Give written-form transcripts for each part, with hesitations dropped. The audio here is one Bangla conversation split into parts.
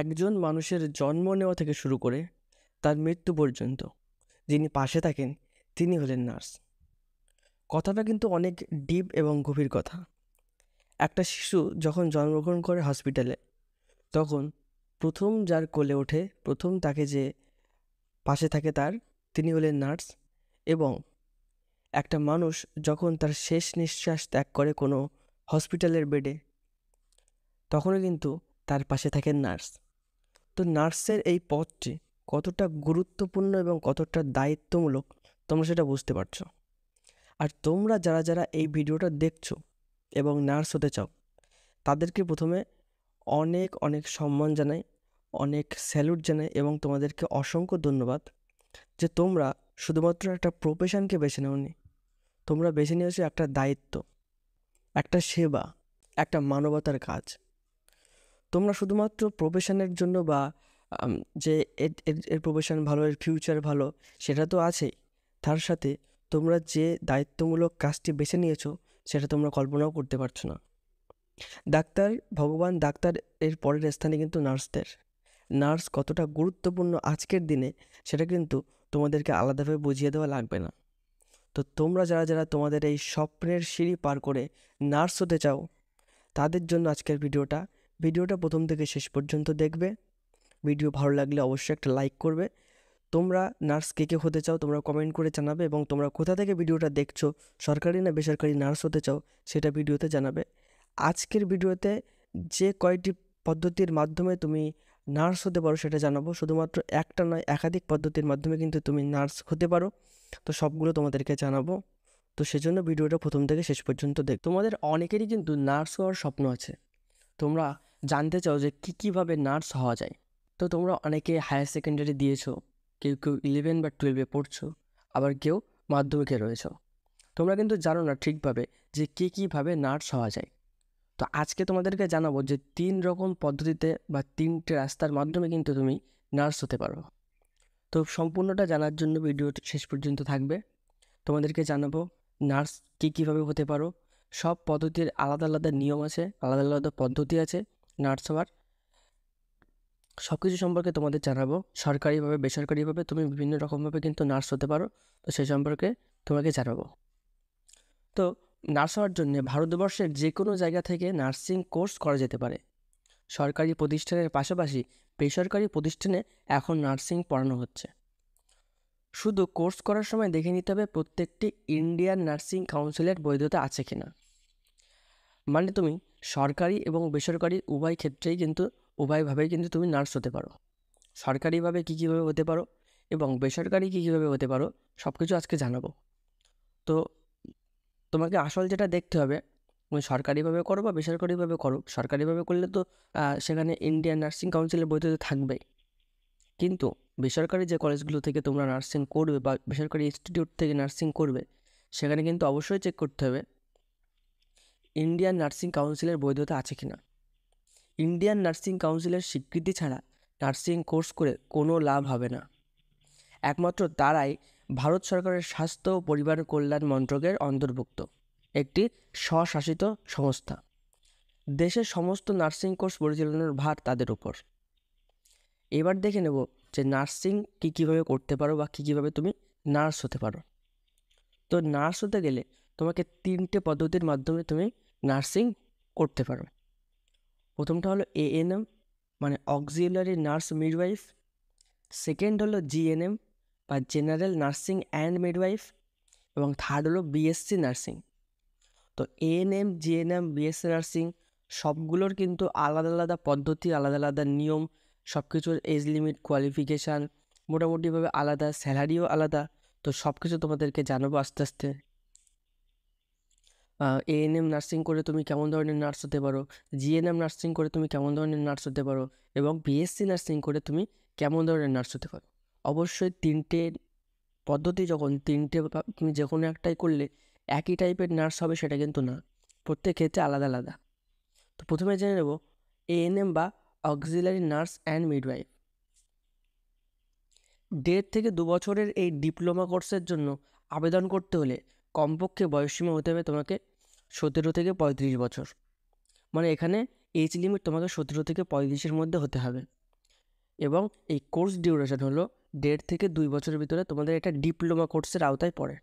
একজন মানুষের জন্ম নেওয়া থেকে শুরু করে তার মৃত্যু পর্যন্ত যিনি পাশে থাকেন তিনি হলেন নার্স। কথাটা কিন্তু অনেক ডিপ এবং গভীর কথা। একটা শিশু যখন জন্মগ্রহণ করে হসপিটালে, তখন প্রথম যার কোলে ওঠে, প্রথম তাকে যে পাশে থাকে তিনি হলেন নার্স। এবং একটা মানুষ যখন তার শেষ নিঃশ্বাস ত্যাগ করে কোনো হসপিটালের বেডে, তখনও কিন্তু তার পাশে থাকেন নার্স। তো নার্সের এই পদটি কতটা গুরুত্বপূর্ণ এবং কতটা দায়িত্বমূলক তোমরা সেটা বুঝতে পারছো। আর তোমরা যারা যারা এই ভিডিওটা দেখছো এবং নার্স হতে চাও, তাদেরকে প্রথমে অনেক অনেক সম্মান জানাই, অনেক স্যালুট জানাই এবং তোমাদেরকে অসংখ্য ধন্যবাদ যে তোমরা শুধুমাত্র একটা প্রফেশনকে বেছে নাওনি, তোমরা বেছে নিয়েছো একটা দায়িত্ব, একটা সেবা, একটা মানবতার কাজ। তোমরা শুধুমাত্র প্রফেশনের জন্য বা আম, যে এর প্রফেশন ভালো, এর ফিউচার ভালো, সেটা তো আছেই, তার সাথে তোমরা যে দায়িত্বমূলক কাজটি বেছে নিয়েছো সেটা তোমরা কল্পনাও করতে পারছো না। ডাক্তার ভগবান, ডাক্তার এর পরের স্থানে কিন্তু নার্সদের। নার্স কতটা গুরুত্বপূর্ণ আজকের দিনে সেটা কিন্তু তোমাদেরকে আলাদাভাবে বুঝিয়ে দেওয়া লাগবে না। তো তোমরা যারা যারা তোমাদের এই স্বপ্নের সিঁড়ি পার করে নার্স হতে চাও, তাদের জন্য আজকের ভিডিওটা প্রথম থেকে শেষ পর্যন্ত দেখবে। ভিডিও ভালো লাগলে অবশ্যই একটা লাইক করবে। তোমরা নার্স কে কে হতে চাও তোমরা কমেন্ট করে জানাবে, এবং তোমরা কোথা থেকে ভিডিওটা দেখছো, সরকারি না বেসরকারি নার্স হতে চাও সেটা ভিডিওতে জানাবে। আজকের ভিডিওতে যে কয়টি পদ্ধতির মাধ্যমে তুমি নার্স হতে পারো সেটা জানাবো। শুধুমাত্র একটা নয়, একাধিক পদ্ধতির মাধ্যমে কিন্তু তুমি নার্স হতে পারো। তো সবগুলো তোমাদেরকে জানাবো। তো সেজন্য ভিডিওটা প্রথম থেকে শেষ পর্যন্ত তোমাদের অনেকেরই কিন্তু নার্স হওয়ার স্বপ্ন আছে। তোমরা জানতে চাও যে কীভাবে নার্স হওয়া যায়। তো তোমরা অনেকে হায়ার সেকেন্ডারি দিয়েছো, কেউ কেউ 11 বা 12-এ পড়ছো, আবার কেউ মাধ্যমিকে রয়েছো। তোমরা কিন্তু জানো না ঠিকভাবে যে কীভাবে নার্স হওয়া যায়। তো আজকে তোমাদেরকে জানাবো যে 3 রকম পদ্ধতিতে বা 3টে রাস্তার মাধ্যমে কিন্তু তুমি নার্স হতে পারো। তো সম্পূর্ণটা জানার জন্য ভিডিওটি শেষ পর্যন্ত থাকবে। তোমাদেরকে জানাবো নার্স কীভাবে হতে পারো। সব পদ্ধতির আলাদা আলাদা নিয়ম আছে, আলাদা আলাদা পদ্ধতি আছে নার্স হওয়ার। সব কিছু সম্পর্কে তোমাদের জানাবো। সরকারিভাবে বেসরকারিভাবে তুমি বিভিন্ন রকমভাবে কিন্তু নার্স হতে পারো, তো সেই সম্পর্কে তোমাকে জানাবো। তো নার্স হওয়ার জন্য ভারতবর্ষের যে কোনো জায়গা থেকে নার্সিং কোর্স করা যেতে পারে। সরকারি প্রতিষ্ঠানের পাশাপাশি বেসরকারি প্রতিষ্ঠানে এখন নার্সিং পড়ানো হচ্ছে। শুধু কোর্স করার সময় দেখে নিতে হবে প্রত্যেকটি ইন্ডিয়ান নার্সিং কাউন্সিলের বৈধতা আছে কিনা। মানে তুমি সরকারি এবং বেসরকারি উভয় ক্ষেত্রেই কিন্তু উভয়ভাবেই কিন্তু তুমি নার্স হতে পারো। সরকারিভাবে কীভাবে হতে পারো এবং বেসরকারি কীভাবে হতে পারো সব কিছু আজকে জানাবো। তো তোমাকে আসল যেটা দেখতে হবে, তুমি সরকারিভাবে করো বা বেসরকারিভাবে করো। সরকারিভাবে করলে তো সেখানে ইন্ডিয়ান নার্সিং কাউন্সিলের বৈধতা থাকবেই, কিন্তু বেসরকারি যে কলেজগুলো থেকে তোমরা নার্সিং করবে বা বেসরকারি ইনস্টিটিউট থেকে নার্সিং করবে, সেখানে কিন্তু অবশ্যই চেক করতে হবে ইন্ডিয়ান নার্সিং কাউন্সিলের বৈধতা আছে কিনা। ইন্ডিয়ান নার্সিং কাউন্সিলের স্বীকৃতি ছাড়া নার্সিং কোর্স করে কোনো লাভ হবে না। একমাত্র তারাই ভারত সরকারের স্বাস্থ্য ও পরিবার কল্যাণ মন্ত্রকের অন্তর্ভুক্ত একটি স্বশাসিত সংস্থা। দেশের সমস্ত নার্সিং কোর্স পরিচালনার ভার তাদের উপর। এবার দেখে নেব যে নার্সিং কীভাবে করতে পারো বা কীভাবে তুমি নার্স হতে পারো। তো নার্স হতে গেলে তোমাকে 3টে পদ্ধতির মাধ্যমে তুমি নার্সিং করতে পারো। প্রথমটা হলো ANM মানে অক্সিলারি নার্স মিডওয়াইফ। সেকেন্ড হলো GNM বা জেনারেল নার্সিং অ্যান্ড মিডওয়াইফ, এবং থার্ড হলো BSc নার্সিং। তো ANM, GNM, BSc নার্সিং সবগুলোর কিন্তু আলাদা আলাদা পদ্ধতি, আলাদা আলাদা নিয়ম, সব কিছুর এজ লিমিট, কোয়ালিফিকেশান মোটামুটিভাবে আলাদা, স্যালারিও আলাদা। তো সব কিছু তোমাদেরকে জানাবো আস্তে আস্তে। ANM নার্সিং করে তুমি কেমন ধরনের নার্স হতে পারো, GNM নার্সিং করে তুমি কেমন ধরনের নার্স হতে পারো, এবং BSc নার্সিং করে তুমি কেমন ধরনের নার্স হতে পারো। অবশ্যই 3টে পদ্ধতি যখন 3টে তুমি যে কোনো একটাই করলে একই টাইপের নার্স হবে সেটা কিন্তু না, প্রত্যেক ক্ষেত্রে আলাদা আলাদা। তো প্রথমে জেনে নেব ANM বা অক্সিলারি নার্স অ্যান্ড মিডওয়াইফ। 1.5 থেকে 2 বছরের এই ডিপ্লোমা কোর্সের জন্য আবেদন করতে হলে কমপক্ষে বয়সসীমা হতে হবে তোমাকে 17 থেকে 35 বছর। মানে এখানে এজ লিমিট তোমাকে 17 থেকে 35-এর মধ্যে হতে হবে। এবং এই কোর্স ডিউরেশন হলো 1.5 থেকে 2 বছরের ভিতরে তোমাদের একটা ডিপ্লোমা কোর্সের আওতায় পড়ে।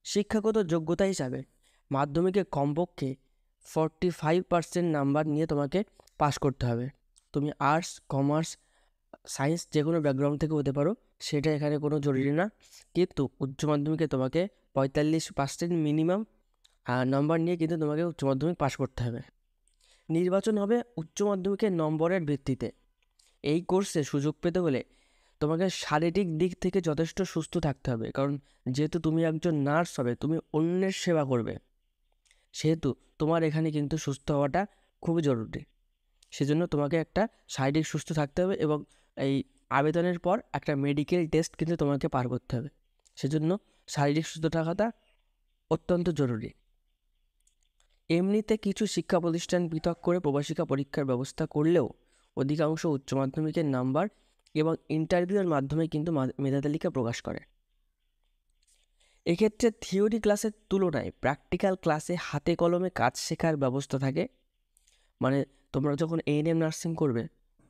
শিক্ষাগত যোগ্যতা হিসাবে মাধ্যমিকে কমপক্ষে 45% নাম্বার নিয়ে তোমাকে পাশ করতে হবে। তুমি আর্টস, কমার্স, সায়েন্স যে কোনো ব্যাকগ্রাউন্ড থেকে হতে পারো, সেটা এখানে কোনো জরুরি না। কিন্তু উচ্চ মাধ্যমিকে তোমাকে 45% মিনিমাম নম্বর নিয়ে কিন্তু তোমাকে উচ্চ মাধ্যমিক পাশ করতে হবে। নির্বাচন হবে উচ্চ মাধ্যমিকের নম্বরের ভিত্তিতে। এই কোর্সে সুযোগ পেতে হলে তোমাকে শারীরিক দিক থেকে যথেষ্ট সুস্থ থাকতে হবে, কারণ যেহেতু তুমি একজন নার্স হবে, তুমি অন্যের সেবা করবে, সেহেতু তোমার এখানে কিন্তু সুস্থ হওয়াটা খুবই জরুরি। সেজন্য তোমাকে একটা শারীরিক সুস্থ থাকতে হবে এবং এই আবেদনের পর একটা মেডিকেল টেস্ট কিন্তু তোমাকে পার করতে হবে। সেজন্য শারীরিক সুস্থ থাকাটা অত্যন্ত জরুরি। এমনিতে কিছু শিক্ষা প্রতিষ্ঠান পৃথক করে প্রবেশিকা পরীক্ষার ব্যবস্থা করলেও অধিকাংশ উচ্চ মাধ্যমিকের নাম্বার এবং ইন্টারভিউয়ের মাধ্যমে কিন্তু মেধা তালিকা প্রকাশ করে। এক্ষেত্রে থিওরি ক্লাসের তুলনায় প্র্যাকটিক্যাল ক্লাসে হাতে কলমে কাজ শেখার ব্যবস্থা থাকে। মানে তোমরা যখন এএনএম নার্সিং করবে,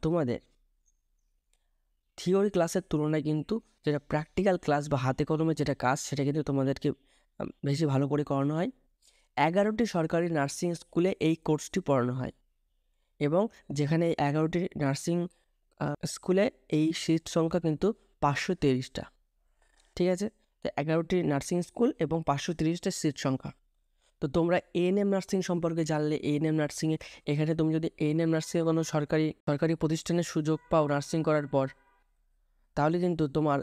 তোমাদের থিওরি ক্লাসের তুলনায় কিন্তু যেটা প্র্যাকটিক্যাল ক্লাস বা হাতে কলমে যেটা কাজ, সেটা কিন্তু তোমাদেরকে বেশি ভালো করে করানো হয়। 11টি সরকারি নার্সিং স্কুলে এই কোর্সটি পড়ানো হয় এবং যেখানে 11টি নার্সিং স্কুলে এই সিট সংখ্যা কিন্তু 530টা। ঠিক আছে, তো 11টি নার্সিং স্কুল এবং 530টা সিট সংখ্যা। তো তোমরা এএনএম নার্সিং সম্পর্কে জানলে, এএনএম নার্সিংয়ে এখানে তুমি যদি এএনএম নার্সিংয়ে কোনো সরকারি প্রতিষ্ঠানের সুযোগ পাও নার্সিং করার পর, তাহলে কিন্তু তোমার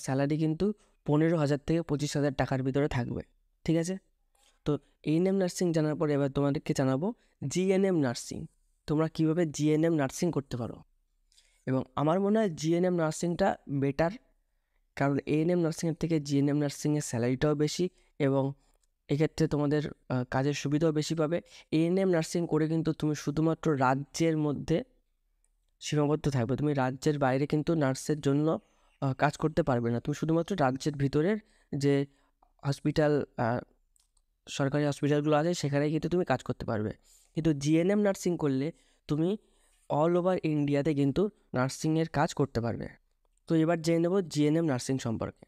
স্যালারি কিন্তু 15,000 থেকে 25,000 টাকার ভিতরে থাকবে। ঠিক আছে, তো এএনএম নার্সিং জানার পরে এবার তোমাদেরকে জানাবো জিএনএম নার্সিং। তোমরা কীভাবে জিএনএম নার্সিং করতে পারো, এবং আমার মনে হয় জিএনএম নার্সিংটা বেটার, কারণ এএনএম নার্সিংয়ের থেকে জিএনএম নার্সিংয়ের স্যালারিটাও বেশি এবং এক্ষেত্রে তোমাদের কাজের সুবিধাও বেশি পাবে। এএনএম নার্সিং করে কিন্তু তুমি শুধুমাত্র রাজ্যের মধ্যে সীমাবদ্ধ থাকবে, তুমি রাজ্যের বাইরে কিন্তু নার্সের জন্য কাজ করতে পারবে না। তুমি শুধুমাত্র রাজ্যের ভিতরের যে হসপিটাল, সরকারি হসপিটালগুলো আছে সেখানেই কিন্তু তুমি কাজ করতে পারবে। কিন্তু জিএনএম নার্সিং করলে তুমি অল ওভার ইন্ডিয়াতে কিন্তু নার্সিংয়ের কাজ করতে পারবে। তো এবার জেনে নেব জিএনএম নার্সিং সম্পর্কে।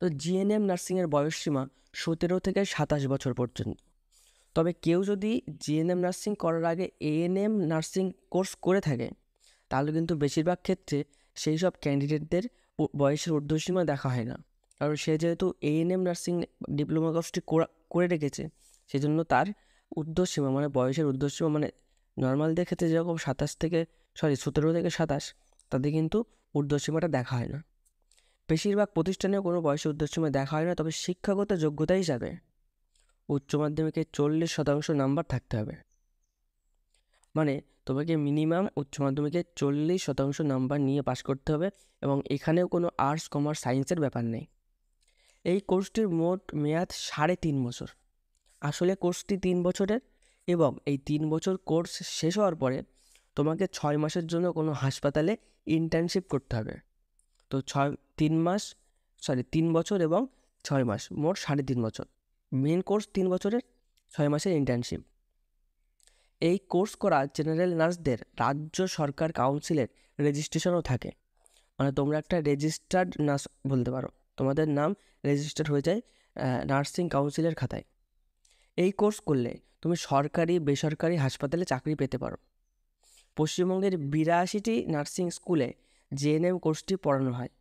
তো জিএনএম নার্সিংয়ের বয়সসীমা 17 থেকে 27 বছর পর্যন্ত। তবে কেউ যদি জিএনএম নার্সিং করার আগে এএনএম নার্সিং কোর্স করে থাকে, তাহলে কিন্তু বেশিরভাগ ক্ষেত্রে সেই সব ক্যান্ডিডেটদের বয়সের ঊর্ধ্বসীমা দেখা হয় না, কারণ সে যেহেতু এএনএম নার্সিং ডিপ্লোমা কোর্সটি করে রেখেছে, সেজন্য তার ঊর্ধ্বসীমা মানে বয়সের ঊর্ধ্বসীমা মানে নর্মালদের ক্ষেত্রে যেরকম 17 থেকে 27, তাদের কিন্তু ঊর্ধ্বসীমাটা দেখা হয় না। বেশিরভাগ প্রতিষ্ঠানেও কোনো বয়সের ঊর্ধ্বসীমা দেখা হয় না, তবে শিক্ষাগত যোগ্যতা হিসাবে উচ্চ মাধ্যমিকে 40% নাম্বার থাকতে হবে। মানে তোমাকে মিনিমাম উচ্চ মাধ্যমিকে 40% নাম্বার নিয়ে পাশ করতে হবে এবং এখানেও কোনো আর্টস, কমার্স, সায়েন্সের ব্যাপার নেই। এই কোর্সটির মোট মেয়াদ 3.5 বছর। আসলে কোর্সটি 3 বছরের এবং এই 3 বছর কোর্স শেষ হওয়ার পরে তোমাকে 6 মাসের জন্য কোনো হাসপাতালে ইন্টার্নশিপ করতে হবে। তো 3 বছর এবং 6 মাস, মোট 3.5 বছর। মেন কোর্স 3 বছরের, 6 মাসের ইন্টার্নশিপ। এই কোর্স করা জেনারেল নার্সদের রাজ্য সরকার কাউন্সিলের রেজিস্ট্রেশনও থাকে। মানে তোমরা একটা রেজিস্টার্ড নার্স বলতে পারো, তোমাদের নাম রেজিস্টার্ড হয়ে যায় নার্সিং কাউন্সিলের খাতায়। এই কোর্স করলে তুমি সরকারি বেসরকারি হাসপাতালে চাকরি পেতে পারো। পশ্চিমবঙ্গের 82টি নার্সিং স্কুলে জেএনএম কোর্সটি পড়ানো হয়,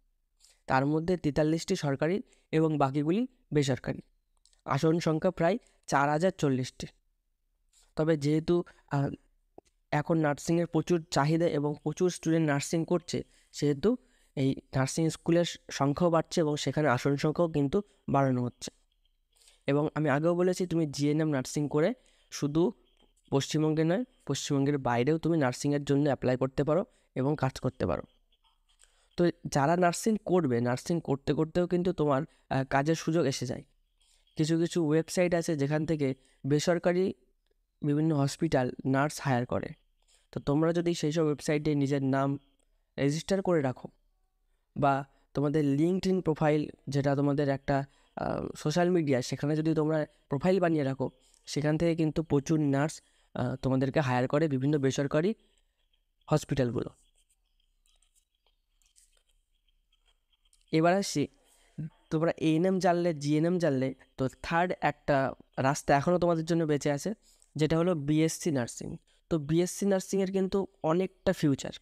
তার মধ্যে 43টি সরকারি এবং বাকিগুলি বেসরকারি। আসন সংখ্যা প্রায় 4,040টি। তবে যেহেতু এখন নার্সিংয়ের প্রচুর চাহিদা এবং প্রচুর স্টুডেন্ট নার্সিং করছে, সেহেতু এই নার্সিং স্কুলের সংখ্যাও বাড়ছে এবং সেখানে আসন সংখ্যাও কিন্তু বাড়ানো হচ্ছে। এবং আমি আগেও বলেছি, তুমি জিএনএম নার্সিং করে শুধু পশ্চিমবঙ্গে নয়, পশ্চিমবঙ্গের বাইরেও তুমি নার্সিংয়ের জন্য অ্যাপ্লাই করতে পারো এবং কাজ করতে পারো। তো যারা নার্সিং করবে, নার্সিং করতে করতেও কিন্তু তোমার কাজের সুযোগ এসে যায়। কিছু কিছু ওয়েবসাইট আছে যেখান থেকে বেসরকারি বিভিন্ন হসপিটাল নার্স হায়ার করে। তো তোমরা যদি সেই সব ওয়েবসাইটে নিজের নাম রেজিস্টার করে রাখো, বা তোমাদের লিঙ্কডইন প্রোফাইল, যেটা তোমাদের একটা সোশ্যাল মিডিয়া, সেখানে যদি তোমরা প্রোফাইল বানিয়ে রাখো, সেখান থেকে কিন্তু প্রচুর নার্স তোমাদেরকে হায়ার করে বিভিন্ন বেসরকারি হসপিটালগুলো। এবার আসি, তোমরা এএনএম জানলে, জিএনএম জানলে, তো থার্ড একটা রাস্তা এখনও তোমাদের জন্য বেঁচে আছে, যেটা হলো বিএসসি নার্সিং। তো বিএসসি নার্সিংয়ের কিন্তু অনেকটা ফিউচার,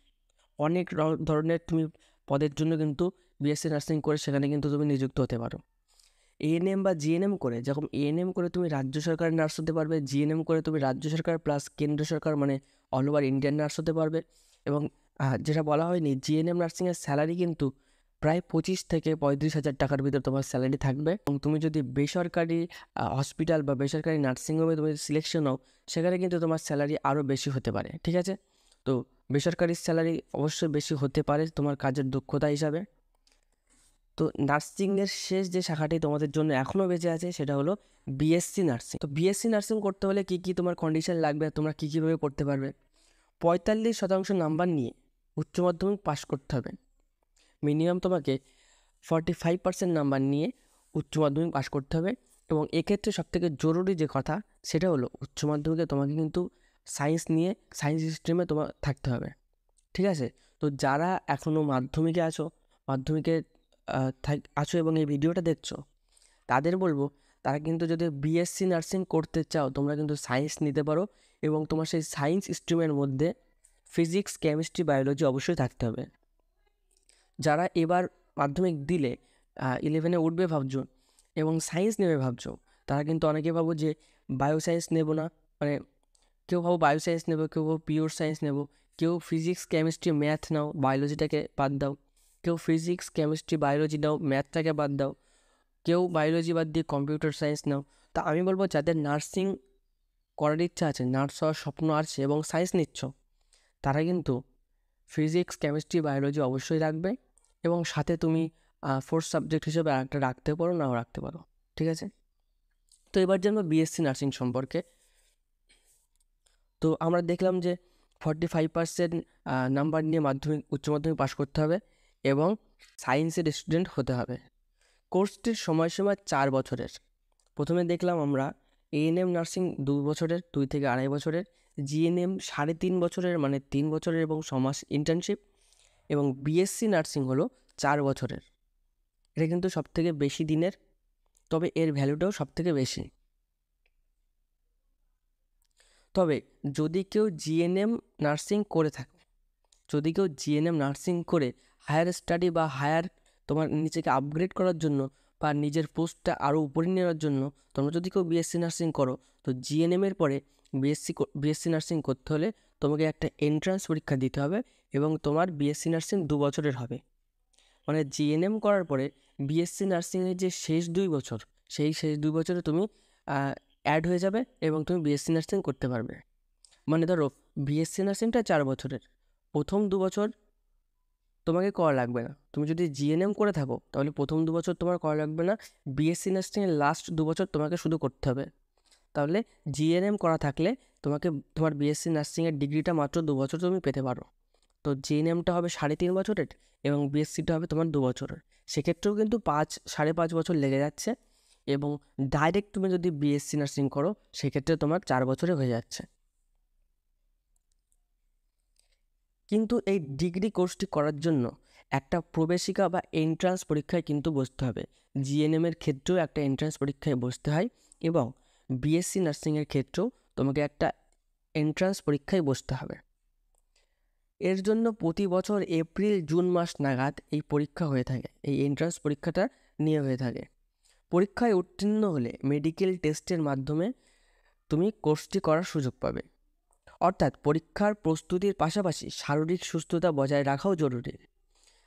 অনেক ধরনের তুমি পদের জন্য কিন্তু বিএসসি নার্সিং করে সেখানে কিন্তু তুমি নিযুক্ত হতে পারো। এএনএম বা জিএনএম করে, যখন এএনএম করে তুমি রাজ্য সরকারের নার্স হতে পারবে, জিএনএম করে তুমি রাজ্য সরকার প্লাস কেন্দ্র সরকার মানে অল ওভার ইন্ডিয়ান নার্স হতে পারবে। এবং যেটা বলা হয়নি, জিএনএম নার্সিংয়ের স্যালারি কিন্তু প্রায় 25 থেকে 35,000 টাকার ভিতর তোমার স্যালারি থাকবে। এবং তুমি যদি বেসরকারি হসপিটাল বা বেসরকারি নার্সিংহোমে তুমি সিলেকশন হও, সেখানে কিন্তু তোমার স্যালারি আরও বেশি হতে পারে। ঠিক আছে, তো বেসরকারি স্যালারি অবশ্যই বেশি হতে পারে তোমার কাজের দক্ষতা হিসাবে। তো নার্সিংয়ের শেষ যে শাখাটি তোমাদের জন্য এখনও বেঁচে আছে সেটা হলো বিএসসি নার্সিং। তো বিএসসি নার্সিং করতে হলে কী কী তোমার কন্ডিশন লাগবে, তোমরা কী কীভাবে করতে পারবে? 45% নাম্বার নিয়ে উচ্চ মাধ্যমিক পাস করতে হবে। মিনিমাম তোমাকে 45% নাম্বার নিয়ে উচ্চ মাধ্যমিক পাস করতে হবে। এবং এক্ষেত্রে সবথেকে জরুরি যে কথা সেটা হলো উচ্চ মাধ্যমিকে তোমাকে কিন্তু সায়েন্স নিয়ে, সায়েন্স স্ট্রিমে তোমার থাকতে হবে। ঠিক আছে, তো যারা এখনও মাধ্যমিকে আছো, মাধ্যমিকে আছো এবং এই ভিডিওটা দেখছো, তাদের বলবো তারা কিন্তু যদি বিএসসি নার্সিং করতে চাও তোমরা কিন্তু সায়েন্স নিতে পারো। এবং তোমার সেই সায়েন্স স্ট্রিমের মধ্যে ফিজিক্স, কেমিস্ট্রি, বায়োলজি অবশ্যই থাকতে হবে। যারা এবার মাধ্যমিক দিলে 11-এ উঠবে ভাবছো এবং সায়েন্স নেবে ভাবছো, তারা কিন্তু অনেকে ভাবো যে বায়োসায়েন্স নেবো না, মানে কেউ ভাবো বায়োসায়েন্স নেবো, কেউ ভাবো পিওর সায়েন্স নেবো, কেউ ফিজিক্স, কেমিস্ট্রি, ম্যাথ নাও, বায়োলজিটাকে বাদ দাও, কেউ ফিজিক্স, কেমিস্ট্রি, বায়োলজি নাও, ম্যাথটাকে বাদ দাও, কেউ বায়োলজি বাদ দিয়ে কম্পিউটার সায়েন্স নাও। তা আমি বলবো যাদের নার্সিং করার ইচ্ছা আছে, নার্স হওয়ার স্বপ্ন আছে এবং সায়েন্স নিচ্ছ, তারা কিন্তু ফিজিক্স, কেমিস্ট্রি, বায়োলজি অবশ্যই রাখবে। এবং সাথে তুমি ফোর্থ সাবজেক্ট হিসেবে আরেকটা রাখতে পারো, নাও রাখতে পারো। ঠিক আছে, তো এবার জানবো বিএসসি নার্সিং সম্পর্কে। তো আমরা দেখলাম যে 45% নাম্বার নিয়ে মাধ্যমিক, উচ্চ মাধ্যমিক পাস করতে হবে এবং সায়েন্সের স্টুডেন্ট হতে হবে। কোর্সটির সময়সীমা 4 বছরের। প্রথমে দেখলাম আমরা এএনএম নার্সিং 2 বছরের, 2 থেকে 2.5 বছরের, জিএনএম 3.5 বছরের মানে 3 বছরের এবং 6 মাস ইন্টার্নশিপ, এবং বিএসসি নার্সিং হলো 4 বছরের। এটা কিন্তু সবথেকে বেশি দিনের, তবে এর ভ্যালুটাও সবথেকে বেশি। তবে যদি কেউ জিএনএম নার্সিং করে থাকে, যদি কেউ জিএনএম নার্সিং করে হায়ার স্টাডি বা হায়ার তোমার নিজেকে আপগ্রেড করার জন্য বা নিজের পোস্টটা আরও উপরে নেওয়ার জন্য তোমরা যদি কেউ বিএসসি নার্সিং করো, তো জিএনএমের পরে বিএসসি নার্সিং করতে হলে তোমাকে একটা এন্ট্রান্স পরীক্ষা দিতে হবে এবং তোমার বিএসসি নার্সিং 2 বছরের হবে। মানে জিএনএম করার পরে বিএসসি নার্সিংয়ের যে শেষ 2 বছর, সেই শেষ 2 বছরে তুমি অ্যাড হয়ে যাবে এবং তুমি বিএসসি নার্সিং করতে পারবে। মানে ধরো বিএসসি নার্সিংটা 4 বছরের, প্রথম 2 বছর তোমাকে করা লাগবে না। তুমি যদি জিএনএম করে থাকো তাহলে প্রথম 2 বছর তোমার করা লাগবে না, বিএসসি নার্সিংয়ের লাস্ট 2 বছর তোমাকে শুধু করতে হবে। তাহলে জিএনএম করা থাকলে তোমাকে তোমার বিএসসি নার্সিংয়ের ডিগ্রিটা মাত্র 2 বছর তুমি পেতে পারো। তো জিএনএমটা হবে 3.5 বছরের এবং বিএসসিটা হবে তোমার 2 বছরের। সেক্ষেত্রেও কিন্তু 5-5.5 বছর লেগে যাচ্ছে। এবং ডাইরেক্ট তুমি যদি বিএসসি নার্সিং করো সেক্ষেত্রে তোমার 4 বছরে হয়ে যাচ্ছে। কিন্তু এই ডিগ্রি কোর্সটি করার জন্য একটা প্রবেশিকা বা এন্ট্রান্স পরীক্ষায় কিন্তু বসতে হবে। জিএনএমের ক্ষেত্রেও একটা এন্ট্রান্স পরীক্ষায় বসতে হয় এবং বিএসসি নার্সিংয়ের ক্ষেত্রেও তোমাকে একটা এন্ট্রান্স পরীক্ষায় বসতে হবে। এর জন্য প্রতি বছর এপ্রিল-জুন মাস নাগাদ এই পরীক্ষা হয়ে থাকে, এই এন্ট্রান্স পরীক্ষাটা নিয়ে হয়ে থাকে। পরীক্ষায় উত্তীর্ণ হলে মেডিকেল টেস্টের মাধ্যমে তুমি কোর্সটি করার সুযোগ পাবে। অর্থাৎ পরীক্ষার প্রস্তুতির পাশাপাশি শারীরিক সুস্থতা বজায় রাখাও জরুরি।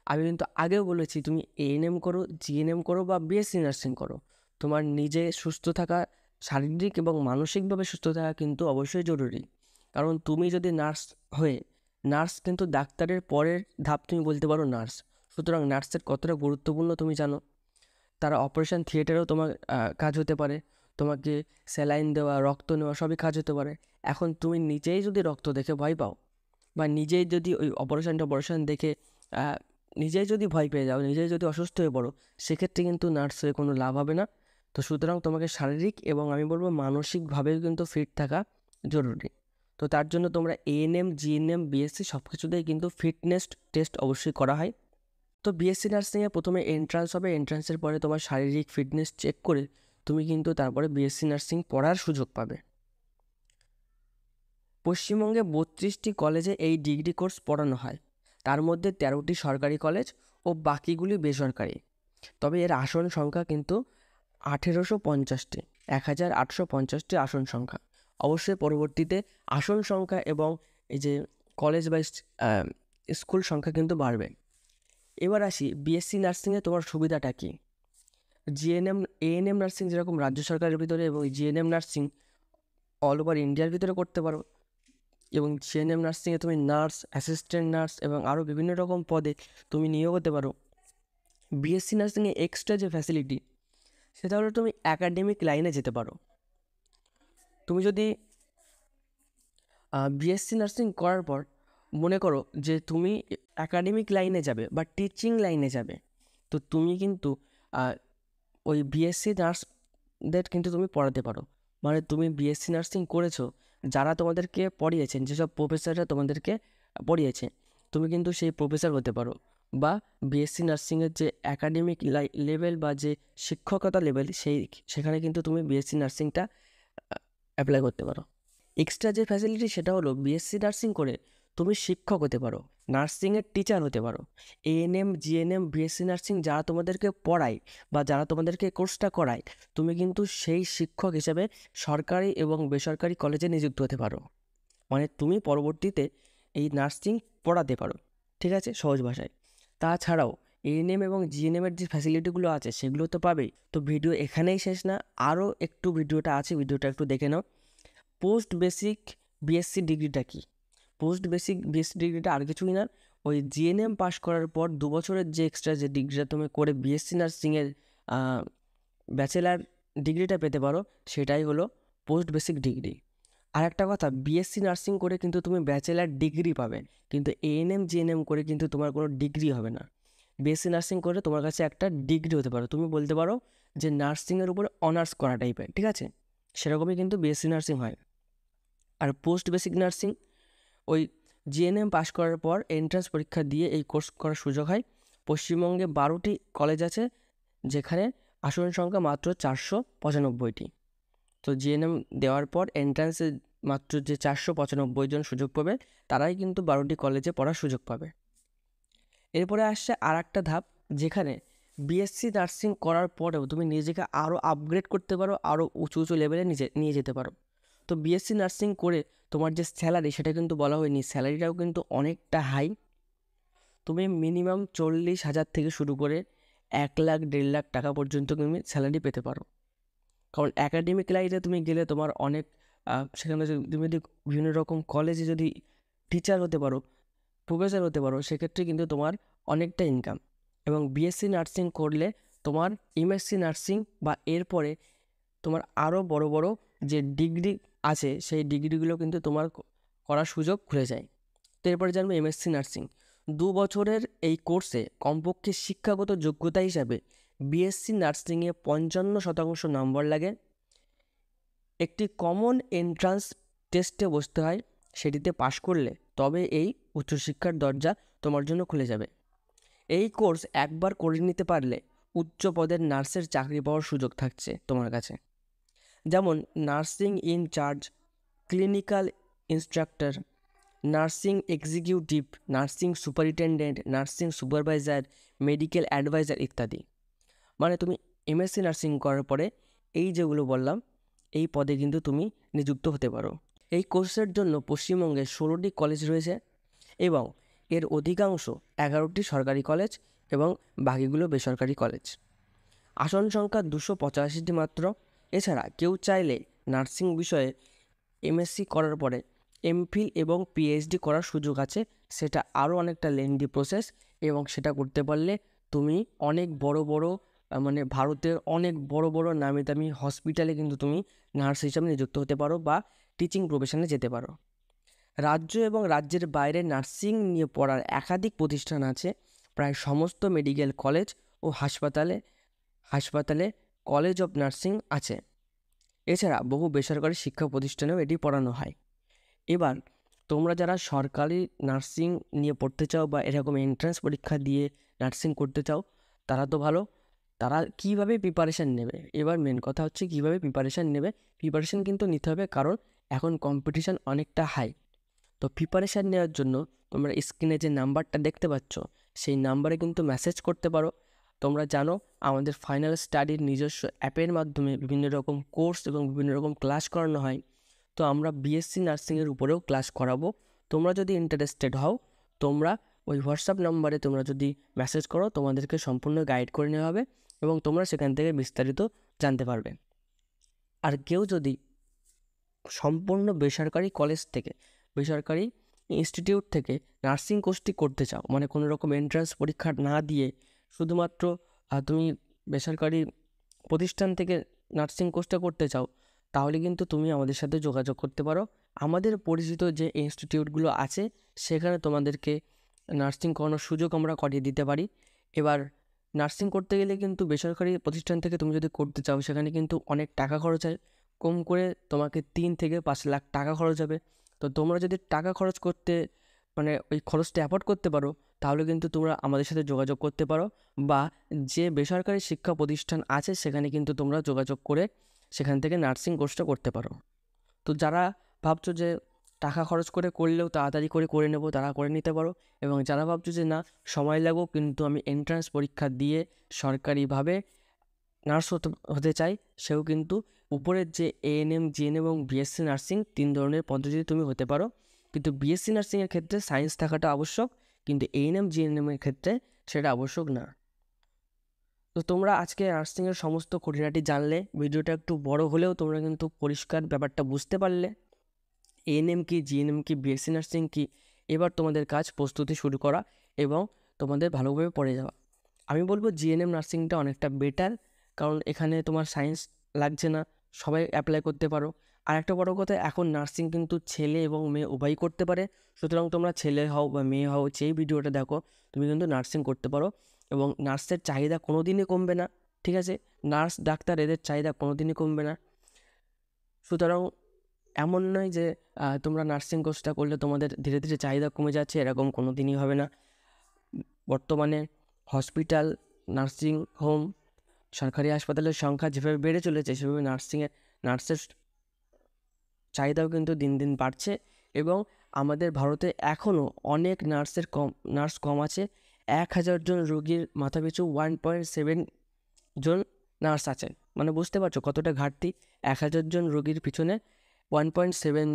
আমি কিন্তু আগেও বলেছি তুমি এএনএম করো, জিএনএম করো বা বিএসসি নার্সিং করো, তোমার নিজে সুস্থ থাকা, শারীরিক এবং মানসিকভাবে সুস্থ থাকা কিন্তু অবশ্যই জরুরি। কারণ তুমি যদি নার্স হয়ে, নার্স কিন্তু ডাক্তারের পরের ধাপ তুমি বলতে পারো নার্স। সুতরাং নার্সের কতটা গুরুত্বপূর্ণ তুমি জানো। তারা অপারেশন থিয়েটারেও তোমার কাজ হতে পারে, তোমাকে স্যালাইন দেওয়া, রক্ত নেওয়া সবই কাজ হতে পারে। এখন তুমি নিজেই যদি রক্ত দেখে ভয় পাও বা নিজেই যদি ওই অপারেশন দেখে নিজেই যদি ভয় পেয়ে যাও, নিজেই যদি অসুস্থ হয়ে পড়ো, সেক্ষেত্রে কিন্তু নার্স হয়ে কোনো লাভ হবে না। তো সুতরাং তোমাকে শারীরিক এবং আমি বলবো মানসিকভাবেও কিন্তু ফিট থাকা জরুরি। তো তার জন্য তোমরা এএনএম, জিএনএম, বিএসসি সব কিছুতেই কিন্তু ফিটনেস টেস্ট অবশ্যই করা হয়। তো বিএসসি নার্সিংয়ে প্রথমে এন্ট্রান্স হবে, এন্ট্রান্সের পরে তোমার শারীরিক ফিটনেস চেক করে তুমি কিন্তু তারপরে বিএসসি নার্সিং পড়ার সুযোগ পাবে। পশ্চিমবঙ্গে 32টি কলেজে এই ডিগ্রি কোর্স পড়ানো হয়, তার মধ্যে 13টি সরকারি কলেজ ও বাকিগুলি বেসরকারি। তবে এর আসন সংখ্যা কিন্তু 1850টি, 1850টি আসন সংখ্যা। অবশ্যই পরবর্তীতে আসন সংখ্যা এবং এই যে কলেজ বা স্কুল সংখ্যা কিন্তু বাড়বে। এবার আসি বিএসসি নার্সিংয়ে তোমার সুবিধাটা কী। জিএনএম, এএনএম নার্সিং যেরকম রাজ্য সরকারের ভিতরে, এবং জিএনএম নার্সিং অল ওভার ইন্ডিয়ার ভিতরে করতে পারো। এবং জিএনএম নার্সিংয়ে তুমি নার্স, অ্যাসিস্ট্যান্ট নার্স এবং আরও বিভিন্ন রকম পদে তুমি নিয়োগ হতে পারো। বিএসসি নার্সিংয়ে এক্সট্রা যে ফ্যাসিলিটি, সেটা হলো তুমি অ্যাকাডেমিক লাইনে যেতে পারো। তুমি যদি বিএসসি নার্সিং করার পর মনে করো যে তুমি অ্যাকাডেমিক লাইনে যাবে বা টিচিং লাইনে যাবে, তো তুমি কিন্তু ওই বিএসসি নার্সদের কিন্তু তুমি পড়াতে পারো। মানে তুমি বিএসসি নার্সিং করেছো, যারা তোমাদেরকে পড়িয়েছেন, যেসব প্রফেসররা তোমাদেরকে পড়িয়েছে, তুমি কিন্তু সেই প্রফেসর হতে পারো। বা বিএসসি নার্সিংয়ের যে অ্যাকাডেমিক লেভেল বা যে শিক্ষকতা লেভেল, সেখানে কিন্তু তুমি বিএসসি নার্সিংটা অ্যাপ্লাই করতে পারো। এক্সট্রা যে ফ্যাসিলিটি সেটা হলো বিএসসি নার্সিং করে তুমি শিক্ষক হতে পারো, নার্সিংয়ের টিচার হতে পারো। এএনএম, জিএনএম, বিএসসি নার্সিং যারা তোমাদেরকে পড়ায় বা যারা তোমাদেরকে কোর্সটা করায়, তুমি কিন্তু সেই শিক্ষক হিসেবে সরকারি এবং বেসরকারি কলেজে নিযুক্ত হতে পারো। মানে তুমি পরবর্তীতে এই নার্সিং পড়াতে পারো, ঠিক আছে, সহজ ভাষায়। তাছাড়াও এএনএম এবং জিএনএমের যে ফ্যাসিলিটিগুলো আছে সেগুলো তো পাবেই। তো ভিডিও এখানেই শেষ না, আরও একটু ভিডিওটা আছে, ভিডিওটা একটু দেখে নাও। পোস্ট বেসিক বিএসসি ডিগ্রিটা কী? পোস্ট বেসিক বিএসসি ডিগ্রিটা আর কিছুই না, ওই জিএনএম পাস করার পর 2 বছরের যে এক্সট্রা যে ডিগ্রিটা তুমি করে বিএসসি নার্সিংয়ের ব্যাচেলার ডিগ্রিটা পেতে পারো, সেটাই হলো পোস্ট বেসিক ডিগ্রি। আর একটা কথা, বিএসসি নার্সিং করে কিন্তু তুমি ব্যাচেলার ডিগ্রি পাবে, কিন্তু এএনএম, জিএনএম করে কিন্তু তোমার কোনো ডিগ্রি হবে না। বিএসসি নার্সিং করে তোমার কাছে একটা ডিগ্রি হতে পারো, তুমি বলতে পারো যে নার্সিংয়ের উপরে অনার্স করা টাইপের, ঠিক আছে, সেরকমই কিন্তু বিএসসি নার্সিং হয়। আর পোস্ট বেসিক নার্সিং ওই জিএনএম পাস করার পর এন্ট্রান্স পরীক্ষা দিয়ে এই কোর্স করার সুযোগ হয়। পশ্চিমবঙ্গে 12টি কলেজ আছে, যেখানে আসন সংখ্যা মাত্র 495টি। তো জিএনএম দেওয়ার পর এন্ট্রান্সে মাত্র যে 495 জন সুযোগ পাবে, তারাই কিন্তু 12টি কলেজে পড়ার সুযোগ পাবে। এরপরে আসছে আর একটা ধাপ, যেখানে বিএসসি নার্সিং করার পরেও তুমি নিজেকে আরও আপগ্রেড করতে পারো, আরও উঁচু উঁচু লেভেলে নিয়ে যেতে পারো। তো বিএসসি নার্সিং করে তোমার যে স্যালারি, সেটা কিন্তু বলা হয়নি, স্যালারিটাও কিন্তু অনেকটা হাই। তুমি মিনিমাম 40,000 থেকে শুরু করে 1 লাখ 1.5 লাখ টাকা পর্যন্ত তুমি স্যালারি পেতে পারো। কারণ অ্যাকাডেমিক লাইনে তুমি গেলে তোমার অনেক সেখানে তুমি যদি বিভিন্ন রকম কলেজে যদি টিচার হতে পারো, প্রফেসর হতে পারো, সেক্ষেত্রে কিন্তু তোমার অনেকটা ইনকাম। এবং বিএসসি নার্সিং করলে তোমার এমএসসি নার্সিং বা এরপরে তোমার আরও বড় বড় যে ডিগ্রি আছে, সেই ডিগ্রিগুলো কিন্তু তোমার করার সুযোগ খুলে যায়। তো এরপরে জানবো এমএসসি নার্সিং। 2 বছরের এই কোর্সে কমপক্ষে শিক্ষাগত যোগ্যতা হিসাবে বিএসসি নার্সিংয়ে 55% নম্বর লাগে। একটি কমন এন্ট্রান্স টেস্টে বসতে হয়, সেটিতে পাশ করলে তবে এই উচ্চশিক্ষার দরজা তোমার জন্য খুলে যাবে। এই কোর্স একবার করে নিতে পারলে উচ্চ পদের নার্সের চাকরি পাওয়ার সুযোগ থাকছে তোমার কাছে, যেমন nursing in charge, clinical instructor, nursing executive, nursing superintendent, nursing supervisor, medical advisor ইত্যাদি। মানে তুমি এমএসসি নার্সিং করার পরে এই যেগুলো বললাম, এই পদে কিন্তু তুমি নিযুক্ত হতে পারো। এই কোর্সের জন্য পশ্চিমবঙ্গে 16টি কলেজ রয়েছে এবং এর অধিকাংশ 11টি সরকারি কলেজ এবং বাকিগুলো বেসরকারি কলেজ। আসন সংখ্যা 285টি মাত্র। এছাড়া কেউ চাইলে নার্সিং বিষয়ে এমএসসি করার পরে এমফিল এবং পিএইচডি করার সুযোগ আছে, সেটা আরও অনেকটা লেন্দি প্রসেস, এবং সেটা করতে পারলে তুমি অনেক বড় বড় মানে ভারতের অনেক বড় বড় নামি দামি হসপিটালে কিন্তু তুমি নার্স হিসাবে নিযুক্ত হতে পারো বা টিচিং প্রফেশনে যেতে পারো। রাজ্য এবং রাজ্যের বাইরে নার্সিং নিয়ে পড়ার একাধিক প্রতিষ্ঠান আছে। প্রায় সমস্ত মেডিকেল কলেজ ও হাসপাতালে কলেজ অফ নার্সিং আছে। এছাড়া বহু বেসরকারি শিক্ষা প্রতিষ্ঠানেও এটি পড়ানো হয়। এবার তোমরা যারা সরকারি নার্সিং নিয়ে পড়তে চাও বা এরকম এন্ট্রান্স পরীক্ষা দিয়ে নার্সিং করতে চাও, তারা তো ভালো। তারা কীভাবে প্রিপারেশান নেবে? এবার মেন কথা হচ্ছে কীভাবে প্রিপারেশান নেবে। প্রিপারেশান কিন্তু নিতে হবে, কারণ এখন কম্পিটিশান অনেকটা হাই। তো প্রিপারেশান নেওয়ার জন্য তোমরা স্ক্রিনে যে নাম্বারটা দেখতে পাচ্ছ, সেই নাম্বারে কিন্তু মেসেজ করতে পারো। তোমরা জানো আমাদের ফাইনাল স্টাডির নিজস্ব অ্যাপের মাধ্যমে বিভিন্ন রকম কোর্স এবং বিভিন্ন রকম ক্লাস করানো হয়। তো আমরা বিএসসি নার্সিংয়ের উপরেও ক্লাস করাবো। তোমরা যদি ইন্টারেস্টেড হও, তোমরা ওই হোয়াটসঅ্যাপ নাম্বারে তোমরা যদি মেসেজ করো, তোমাদেরকে সম্পূর্ণ গাইড করে নেওয়া হবে এবং তোমরা সেখান থেকে বিস্তারিত জানতে পারবে। আর কেউ যদি সম্পূর্ণ বেসরকারি কলেজ থেকে, বেসরকারি ইনস্টিটিউট থেকে নার্সিং কোর্সটি করতে চাও, মানে কোনো রকম এন্ট্রান্স পরীক্ষা না দিয়ে শুধুমাত্র তুমি বেসরকারি প্রতিষ্ঠান থেকে নার্সিং কোর্সটা করতে চাও, তাহলে কিন্তু তুমি আমাদের সাথে যোগাযোগ করতে পারো। আমাদের পরিচিত যে ইনস্টিটিউটগুলো আছে সেখানে তোমাদেরকে নার্সিং করানোর সুযোগ আমরা করিয়ে দিতে পারি। এবার নার্সিং করতে গেলে কিন্তু বেসরকারি প্রতিষ্ঠান থেকে তুমি যদি করতে চাও, সেখানে কিন্তু অনেক টাকা খরচ হয়। কম করে তোমাকে 3 থেকে 5 লাখ টাকা খরচ হবে। তো তোমরা যদি টাকা খরচ করতে, মানে ওই খরচটা অ্যাফোর্ড করতে পারো, তাহলে কিন্তু তোমরা আমাদের সাথে যোগাযোগ করতে পারো, বা যে বেসরকারি শিক্ষা প্রতিষ্ঠান আছে সেখানে কিন্তু তোমরা যোগাযোগ করে সেখান থেকে নার্সিং কোর্সটা করতে পারো। তো যারা ভাবছো যে টাকা খরচ করে করলেও তাড়াতাড়ি করে নেবো, তারা করে নিতে পারো। এবং যারা ভাবছো যে না, সময় লাগবে কিন্তু আমি এন্ট্রান্স পরীক্ষা দিয়ে সরকারিভাবে নার্স হতে চাই, সেও কিন্তু উপরের যে এএনএম, জিএনএম এবং বিএসসি নার্সিং 3 ধরনের পদ্ধতিতে তুমি হতে পারো। কিন্তু বিএসসি নার্সিংয়ের ক্ষেত্রে সায়েন্স থাকাটা আবশ্যক, কিন্তু এএনএম, জিএনএমের ক্ষেত্রে সেটা আবশ্যক না। তো তোমরা আজকে নার্সিংয়ের সমস্ত খুঁটিনাটি জানলে। ভিডিওটা একটু বড় হলেও তোমরা কিন্তু পরিষ্কার ব্যাপারটা বুঝতে পারলে। এএনএম কি, জিএনএম কি, বিএসসি নার্সিং কি। এবার তোমাদের কাজ প্রস্তুতি শুরু করা এবং তোমাদের ভালোভাবে পড়ে যাওয়া। আমি বলবো জিএনএম নার্সিংটা অনেকটা বেটার, কারণ এখানে তোমার সায়েন্স লাগছে না, সবাই অ্যাপ্লাই করতে পারো। আর একটা বড় কথা, এখন নার্সিং কিন্তু ছেলে এবং মেয়ে উভয়ই করতে পারে। সুতরাং তোমরা ছেলে হও বা মেয়ে হও, যেই ভিডিওটা দেখো, তুমি কিন্তু নার্সিং করতে পারো এবং নার্সের চাহিদা কোনো দিনই কমবে না। ঠিক আছে, নার্স, ডাক্তার এদের চাহিদা কোনো দিনই কমবে না। সুতরাং এমন নয় যে তোমরা নার্সিং কোর্সটা করলে তোমাদের ধীরে ধীরে চাহিদা কমে যাচ্ছে, এরকম কোনো দিনই হবে না। বর্তমানে হসপিটাল, নার্সিং হোম, সরকারি হাসপাতালের সংখ্যা যেভাবে বেড়ে চলেছে, সেভাবে নার্সের চাহিদাও কিন্তু দিন দিন বাড়ছে। এবং আমাদের ভারতে এখনও অনেক নার্স কম আছে। 1000 জন রোগীর মাথাপিছু 1.7 জন নার্স আছেন। মানে বুঝতে পারছো কতটা ঘাটতি। 1000 জন রোগীর পিছনে 1.7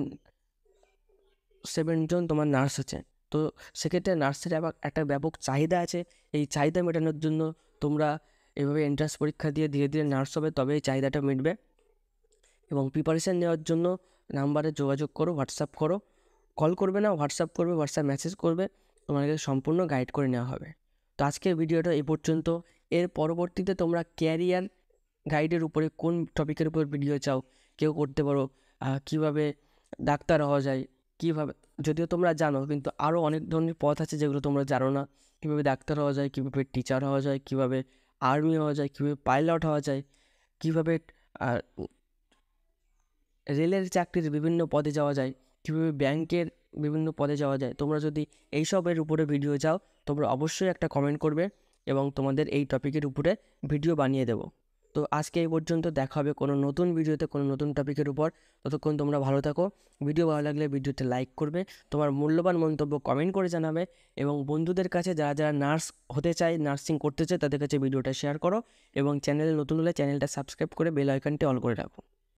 জন তোমার নার্স আছে। তো সেক্ষেত্রে নার্সের একটা ব্যাপক চাহিদা আছে। এই চাহিদা মেটানোর জন্য তোমরা এভাবে এন্ট্রান্স পরীক্ষা দিয়ে ধীরে ধীরে নার্স হবে, তবে এই চাহিদাটা মিটবে। এবং প্রিপারেশান নেওয়ার জন্য নাম্বারে যোগাযোগ করো, হোয়াটসঅ্যাপ করো। কল করবে না, হোয়াটসঅ্যাপ করবে, হোয়াটসঅ্যাপ মেসেজ করবে, তোমাকে সম্পূর্ণ গাইড করে নেওয়া হবে। তো আজকের ভিডিওটা এই পর্যন্ত। এর পরবর্তীতে তোমরা ক্যারিয়ার গাইডের উপরে কোন টপিকের উপর ভিডিও চাও, কেউ করতে পারো। কীভাবে ডাক্তার হওয়া যায়, কীভাবে, যদিও তোমরা জানো, কিন্তু আরও অনেক ধরনের পথ আছে যেগুলো তোমরা জানো না। কীভাবে ডাক্তার হওয়া যায়, কীভাবে টিচার হওয়া যায়, কীভাবে আর্মি হওয়া যায়, কীভাবে পাইলট হওয়া যায়, কীভাবে রেলের চাকরির বিভিন্ন পদে যাওয়া যায়, কীভাবে ব্যাংকের বিভিন্ন পদে যাওয়া যায়। তোমরা যদি এইসবের উপরে ভিডিও চাও, তোমরা অবশ্যই একটা কমেন্ট করবে এবং তোমাদের এই টপিকের উপরে ভিডিও বানিয়ে দেবো। তো আজকে এই পর্যন্ত, দেখা হবে কোনো নতুন ভিডিওতে, কোনো নতুন টপিকের উপর। ততক্ষণ তোমরা ভালো থাকো। ভিডিও ভালো লাগলে ভিডিওতে লাইক করবে, তোমার মূল্যবান মন্তব্য কমেন্ট করে জানাবে এবং বন্ধুদের কাছে যারা যারা নার্স হতে চায়, নার্সিং করতে চায়, তাদের কাছে ভিডিওটা শেয়ার করো এবং চ্যানেলে নতুন হলে চ্যানেলটা সাবস্ক্রাইব করে বেল আইকনটি অল করে রাখো।